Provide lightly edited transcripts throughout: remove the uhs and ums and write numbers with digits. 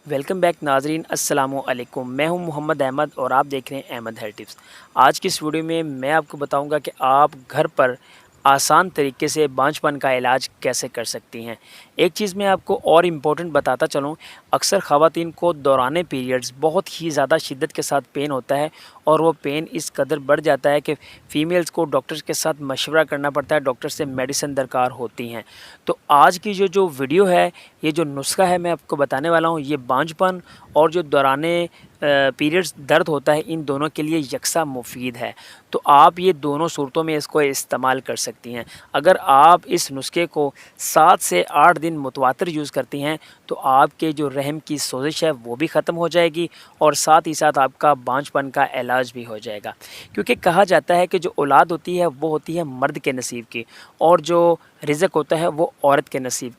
Welcome back नाजरीन, अस्सलामु अलैकुम। मैं हूं मोहम्मद अहमद और आप देख रहे हैं अहमद हेल्थ टिप्स। आज की इस वीडियो में मैं आपको बताऊंगा कि आप घर पर आसान तरीके से बांझपन का इलाज कैसे कर सकती हैं। एक चीज़ मैं आपको और इम्पोर्टेंट बताता चलूं, अक्सर ख़वातीन को दौरान पीरियड्स बहुत ही ज़्यादा शिद्दत के साथ पेन होता है और वो पेन इस कदर बढ़ जाता है कि फ़ीमेल्स को डॉक्टर्स के साथ मशवरा करना पड़ता है, डॉक्टर से मेडिसिन दरकार होती हैं। तो आज की जो वीडियो है, ये जो नुस्खा है मैं आपको बताने वाला हूँ, ये बांझपन और जो दौराने पीरियड्स दर्द होता है, इन दोनों के लिए यकसा मुफीद है। तो आप ये दोनों सूरतों में इसको इस्तेमाल कर सकती हैं। अगर आप इस नुस्खे को 7 से 8 दिन मुतवातिर यूज़ करती हैं तो आपके जो रहम की सोजिश है वो भी ख़त्म हो जाएगी और साथ ही साथ आपका बांझपन का इलाज भी हो जाएगा। क्योंकि कहा जाता है कि जो औलाद होती है वो होती है मर्द के नसीब की और जो रिज़्क होता है वो औरत के नसीब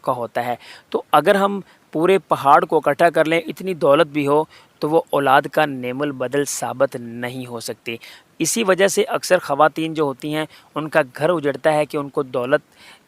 का होता है। तो अगर हम पूरे पहाड़ को इकट्ठा कर लें, इतनी दौलत भी हो, तो वो औलाद का नेमुल बदल साबित नहीं हो सकती। इसी वजह से अक्सर ख़वातीन जो होती हैं उनका घर उजड़ता है कि उनको दौलत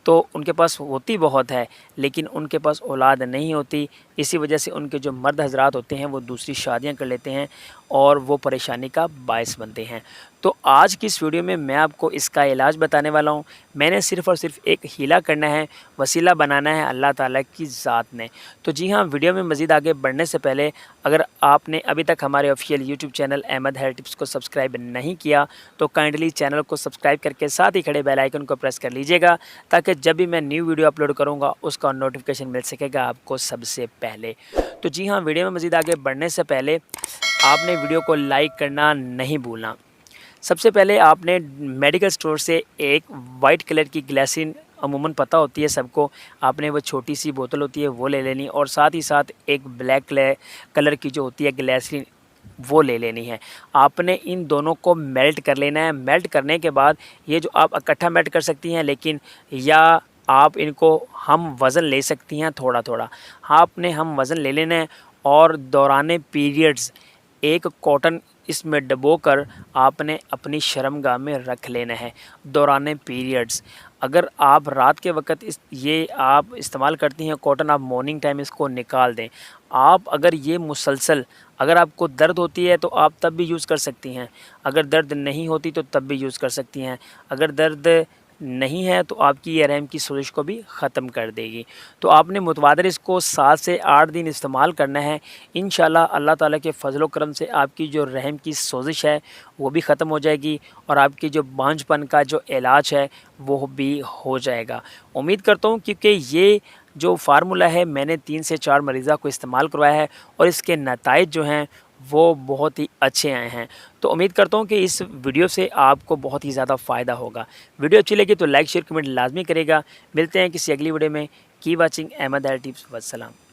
तो उनके पास होती बहुत है लेकिन उनके पास औलाद नहीं होती। इसी वजह से उनके जो मर्द हज़रात होते हैं वो दूसरी शादियां कर लेते हैं और वो परेशानी का बायस बनते हैं। तो आज की इस वीडियो में मैं आपको इसका इलाज बताने वाला हूं। मैंने सिर्फ़ और सिर्फ एक हीला करना है, वसीला बनाना है अल्लाह ताला की ज़ात ने। तो जी हाँ, वीडियो में मज़ीद आगे बढ़ने से पहले अगर आपने अभी तक हमारे official YouTube channel Ahmad health tips को सब्सक्राइब नहीं किया तो काइंडली चैनल को सब्सक्राइब करके साथ ही खड़े बेल आइकन को प्रेस कर लीजिएगा, ताकि जब भी मैं न्यू वीडियो अपलोड करूँगा उसका नोटिफिकेशन मिल सकेगा आपको सबसे पहले। तो जी हाँ, वीडियो में मज़ीद आगे बढ़ने से पहले आपने वीडियो को लाइक करना नहीं भूलना। सबसे पहले आपने मेडिकल स्टोर से एक वाइट कलर की ग्लिसरीन, अमूमन पता होती है सबको, आपने वो छोटी सी बोतल होती है वो ले लेनी और साथ ही साथ एक ब्लैक कलर की जो होती है ग्लिसरीन वो ले लेनी है। आपने इन दोनों को मेल्ट कर लेना है। मेल्ट करने के बाद ये जो आप इकट्ठा मेल्ट कर सकती हैं, लेकिन या आप इनको हम वज़न ले सकती हैं थोड़ा थोड़ा। आपने हम वज़न ले लेना है और दौरान पीरियड्स एक कॉटन इसमें डबोकर आपने अपनी शर्मगाह में रख लेना है। दौरान पीरियड्स अगर आप रात के वक्त ये आप इस्तेमाल करती हैं कॉटन, आप मॉर्निंग टाइम इसको निकाल दें। आप अगर ये मुसलसल अगर आपको दर्द होती है तो आप तब भी यूज़ कर सकती हैं, अगर दर्द नहीं होती तो तब भी यूज़ कर सकती हैं। अगर दर्द नहीं है तो आपकी ये रहम की सोजिश को भी ख़त्म कर देगी। तो आपने मुतवातिर इसको 7 से 8 दिन इस्तेमाल करना है। इंशाल्लाह अल्लाह ताला के फ़ज़ल व करम से आपकी जो रहम की सोजिश है वो भी ख़त्म हो जाएगी और आपकी जो बांझपन का जो इलाज है वो भी हो जाएगा। उम्मीद करता हूँ, क्योंकि ये जो फार्मूला है मैंने 3 से 4 मरीज़ा को इस्तेमाल करवाया है और इसके नताइज जो हैं वो बहुत ही अच्छे आए हैं। तो उम्मीद करता हूँ कि इस वीडियो से आपको बहुत ही ज़्यादा फ़ायदा होगा। वीडियो अच्छी लगी तो लाइक शेयर कमेंट लाजमी करेगा। मिलते हैं किसी अगली वीडियो में। की वाचिंग अहमद हेल्थ टिप्स। वस्सलाम।